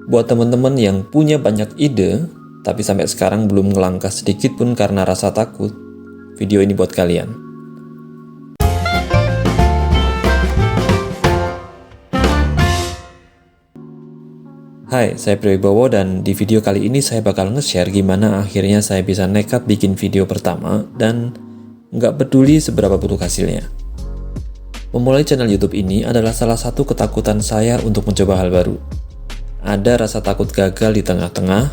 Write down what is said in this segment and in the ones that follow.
Buat teman-teman yang punya banyak ide, tapi sampai sekarang belum ngelangkah sedikit pun karena rasa takut, video ini buat kalian. Hai, saya Priwibowo dan di video kali ini saya bakal nge-share gimana akhirnya saya bisa nekat bikin video pertama dan nggak peduli seberapa buruk hasilnya. Memulai channel YouTube ini adalah salah satu ketakutan saya untuk mencoba hal baru. Ada rasa takut gagal di tengah-tengah,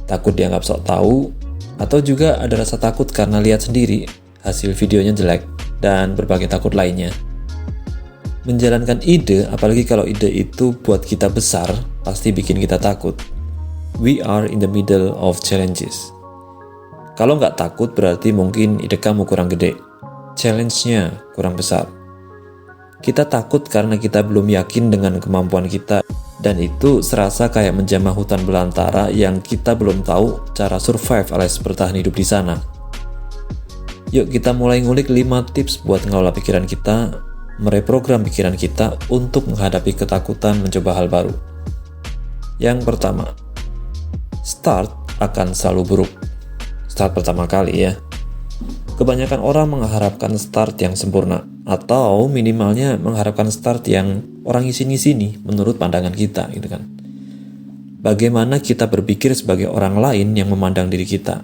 takut dianggap sok tahu, atau juga ada rasa takut karena lihat sendiri hasil videonya jelek, dan berbagai takut lainnya. Menjalankan ide, apalagi kalau ide itu buat kita besar, pasti bikin kita takut. We are in the middle of challenges. Kalau nggak takut berarti mungkin ide kamu kurang gede, challenge-nya kurang besar. Kita takut karena kita belum yakin dengan kemampuan kita, dan itu serasa kayak menjamah hutan belantara yang kita belum tahu cara survive alias bertahan hidup di sana. Yuk kita mulai ngulik 5 tips buat ngelola pikiran kita, mereprogram pikiran kita untuk menghadapi ketakutan mencoba hal baru. Yang pertama, start akan selalu buruk. Start pertama kali ya. Kebanyakan orang mengharapkan start yang sempurna, atau minimalnya mengharapkan start yang orang ngisi-ngisi menurut pandangan kita gitu kan. Bagaimana kita berpikir sebagai orang lain yang memandang diri kita?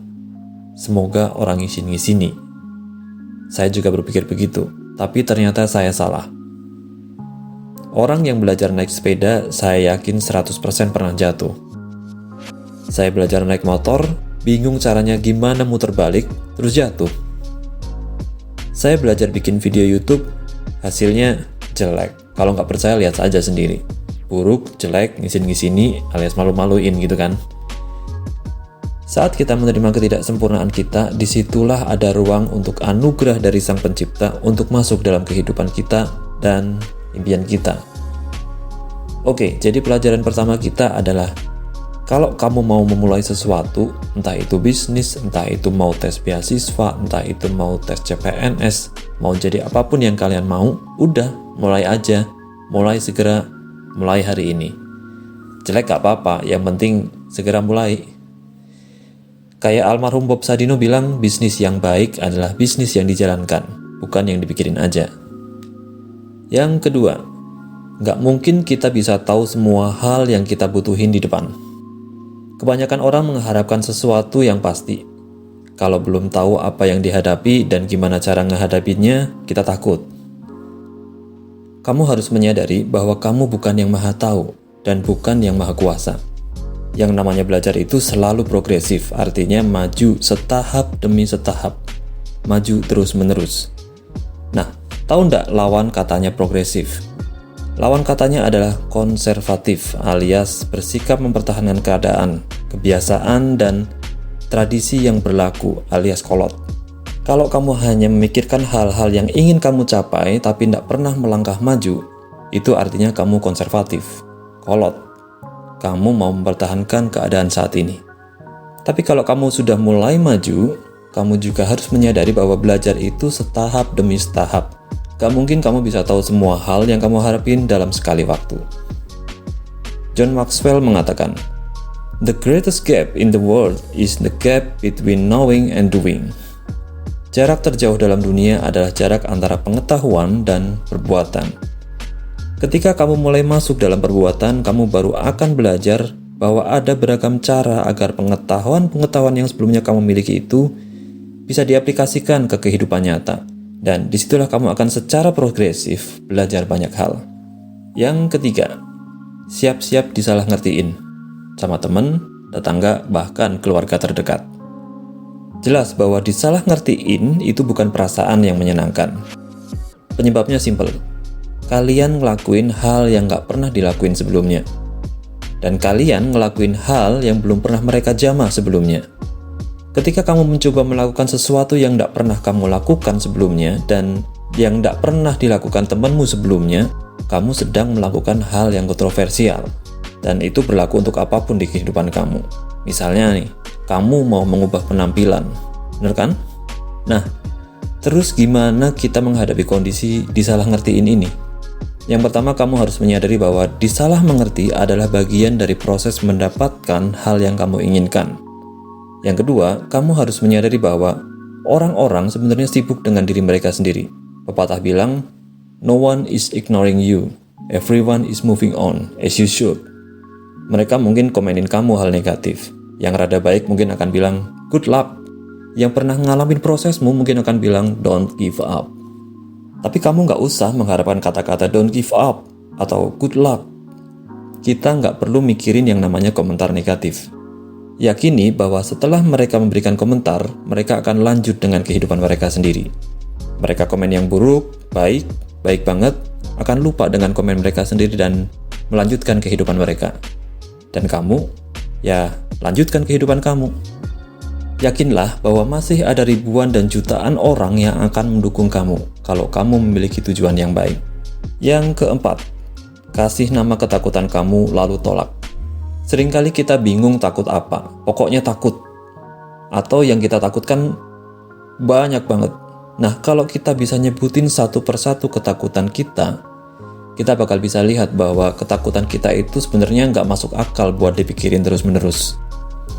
Semoga orang ngisi-ngisi. Saya juga berpikir begitu, tapi ternyata saya salah. Orang yang belajar naik sepeda, saya yakin 100% pernah jatuh. Saya belajar naik motor, bingung caranya gimana muter balik, terus jatuh. Saya belajar bikin video YouTube, hasilnya jelek. Kalau nggak percaya lihat saja sendiri. Buruk, jelek, ngisin-ngisini alias malu-maluin gitu kan. Saat kita menerima ketidaksempurnaan kita, disitulah ada ruang untuk anugerah dari Sang Pencipta untuk masuk dalam kehidupan kita dan impian kita. Oke, jadi pelajaran pertama kita adalah kalau kamu mau memulai sesuatu, entah itu bisnis, entah itu mau tes beasiswa, entah itu mau tes CPNS, mau jadi apapun yang kalian mau, udah, mulai aja. Mulai segera, mulai hari ini. Jelek gak apa-apa, yang penting segera mulai. Kayak almarhum Bob Sadino bilang, bisnis yang baik adalah bisnis yang dijalankan, bukan yang dipikirin aja. Yang kedua, gak mungkin kita bisa tahu semua hal yang kita butuhin di depan. Kebanyakan orang mengharapkan sesuatu yang pasti. Kalau belum tahu apa yang dihadapi dan gimana cara menghadapinya, kita takut. Kamu harus menyadari bahwa kamu bukan yang maha tahu dan bukan yang maha kuasa. Yang namanya belajar itu selalu progresif, artinya maju setahap demi setahap. Maju terus-menerus. Nah, tahu nggak lawan katanya progresif? Lawan katanya adalah konservatif alias bersikap mempertahankan keadaan, kebiasaan, dan tradisi yang berlaku alias kolot. Kalau kamu hanya memikirkan hal-hal yang ingin kamu capai tapi tidak pernah melangkah maju, itu artinya kamu konservatif, kolot. Kamu mau mempertahankan keadaan saat ini. Tapi kalau kamu sudah mulai maju, kamu juga harus menyadari bahwa belajar itu setahap demi setahap. Gak mungkin kamu bisa tahu semua hal yang kamu harapin dalam sekali waktu. John Maxwell mengatakan, "The greatest gap in the world is the gap between knowing and doing." Jarak terjauh dalam dunia adalah jarak antara pengetahuan dan perbuatan. Ketika kamu mulai masuk dalam perbuatan, kamu baru akan belajar bahwa ada beragam cara agar pengetahuan-pengetahuan yang sebelumnya kamu miliki itu bisa diaplikasikan ke kehidupan nyata. Dan disitulah kamu akan secara progresif belajar banyak hal. Yang ketiga, siap-siap disalah ngertiin sama teman, tetangga, bahkan keluarga terdekat. Jelas bahwa disalah ngertiin itu bukan perasaan yang menyenangkan. Penyebabnya simpel. Kalian ngelakuin hal yang gak pernah dilakuin sebelumnya. Dan kalian ngelakuin hal yang belum pernah mereka jamah sebelumnya. Ketika kamu mencoba melakukan sesuatu yang tidak pernah kamu lakukan sebelumnya dan yang tidak pernah dilakukan temanmu sebelumnya, kamu sedang melakukan hal yang kontroversial. Dan itu berlaku untuk apapun di kehidupan kamu. Misalnya nih, kamu mau mengubah penampilan, bener kan? Nah, terus gimana kita menghadapi kondisi disalah ngertiin ini? Yang pertama, kamu harus menyadari bahwa disalah mengerti adalah bagian dari proses mendapatkan hal yang kamu inginkan. Yang kedua, kamu harus menyadari bahwa orang-orang sebenarnya sibuk dengan diri mereka sendiri. Pepatah bilang, "No one is ignoring you. Everyone is moving on, as you should." Mereka mungkin komenin kamu hal negatif. Yang rada baik mungkin akan bilang, "Good luck." Yang pernah ngalamin prosesmu mungkin akan bilang, "Don't give up." Tapi kamu nggak usah mengharapkan kata-kata "don't give up" atau "good luck". Kita nggak perlu mikirin yang namanya komentar negatif. Yakini bahwa setelah mereka memberikan komentar, mereka akan lanjut dengan kehidupan mereka sendiri. Mereka komen yang buruk, baik banget, akan lupa dengan komen mereka sendiri dan melanjutkan kehidupan mereka. Dan kamu, ya lanjutkan kehidupan kamu. Yakinlah bahwa masih ada ribuan dan jutaan orang yang akan mendukung kamu kalau kamu memiliki tujuan yang baik. Yang keempat, kasih nama ketakutan kamu lalu tolak. Seringkali kita bingung takut apa, pokoknya takut. Atau yang kita takutkan banyak banget. Nah, kalau kita bisa nyebutin satu persatu ketakutan kita bakal bisa lihat bahwa ketakutan kita itu sebenarnya nggak masuk akal buat dipikirin terus-menerus.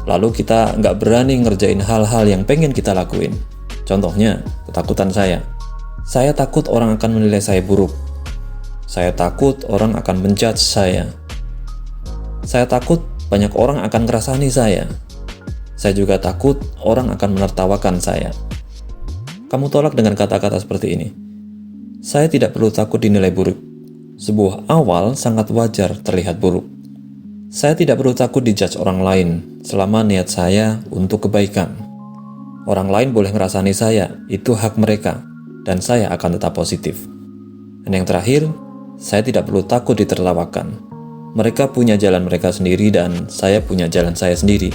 Lalu kita nggak berani ngerjain hal-hal yang pengen kita lakuin. Contohnya, ketakutan saya. Saya takut orang akan menilai saya buruk. Saya takut orang akan menjudge saya. Saya takut banyak orang akan ngerasani saya. Saya juga takut orang akan menertawakan saya. Kamu tolak dengan kata-kata seperti ini. Saya tidak perlu takut dinilai buruk. Sebuah awal sangat wajar terlihat buruk. Saya tidak perlu takut dijudge orang lain selama niat saya untuk kebaikan. Orang lain boleh ngerasani saya, itu hak mereka, dan saya akan tetap positif. Dan yang terakhir, saya tidak perlu takut ditertawakan. Mereka punya jalan mereka sendiri dan saya punya jalan saya sendiri.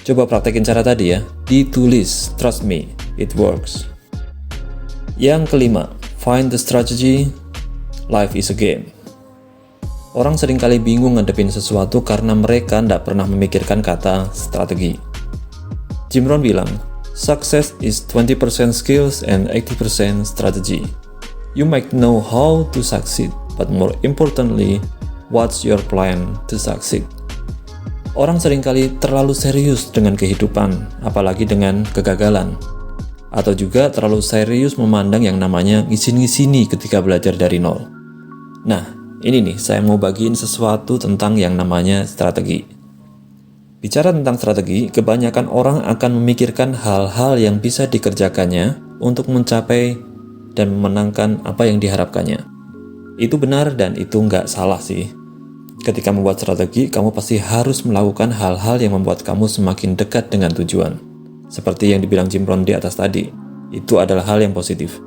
Coba praktekin cara tadi ya, ditulis, trust me, it works. Yang kelima, find the strategy, life is a game. Orang seringkali bingung ngadepin sesuatu karena mereka tidak pernah memikirkan kata strategi. Jim Rohn bilang, "Success is 20% skills and 80% strategy. You might know how to succeed, but more importantly, what's your plan to succeed?" Orang seringkali terlalu serius dengan kehidupan, apalagi dengan kegagalan. Atau juga terlalu serius memandang yang namanya ngisin-ngisini ketika belajar dari nol. Nah, ini nih, saya mau bagiin sesuatu tentang yang namanya strategi. Bicara tentang strategi, kebanyakan orang akan memikirkan hal-hal yang bisa dikerjakannya untuk mencapai dan memenangkan apa yang diharapkannya. Itu benar dan itu nggak salah sih. Ketika membuat strategi, kamu pasti harus melakukan hal-hal yang membuat kamu semakin dekat dengan tujuan. Seperti yang dibilang Jim Rohn di atas tadi, itu adalah hal yang positif.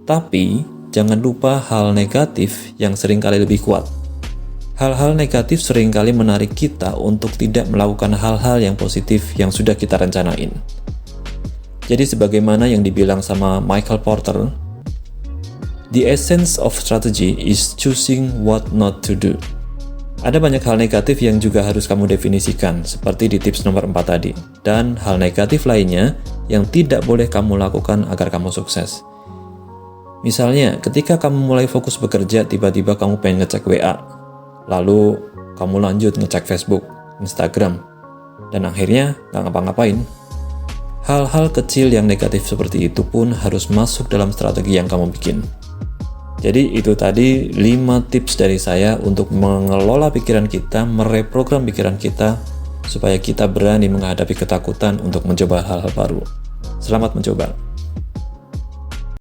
Tapi, jangan lupa hal negatif yang seringkali lebih kuat. Hal-hal negatif seringkali menarik kita untuk tidak melakukan hal-hal yang positif yang sudah kita rencanain. Jadi sebagaimana yang dibilang sama Michael Porter, "The essence of strategy is choosing what not to do." Ada banyak hal negatif yang juga harus kamu definisikan, seperti di tips nomor 4 tadi. Dan hal negatif lainnya yang tidak boleh kamu lakukan agar kamu sukses. Misalnya, ketika kamu mulai fokus bekerja, tiba-tiba kamu pengen ngecek WA. Lalu, kamu lanjut ngecek Facebook, Instagram, dan akhirnya nggak ngapa-ngapain. Hal-hal kecil yang negatif seperti itu pun harus masuk dalam strategi yang kamu bikin. Jadi itu tadi 5 tips dari saya untuk mengelola pikiran kita, mereprogram pikiran kita, supaya kita berani menghadapi ketakutan untuk mencoba hal-hal baru. Selamat mencoba.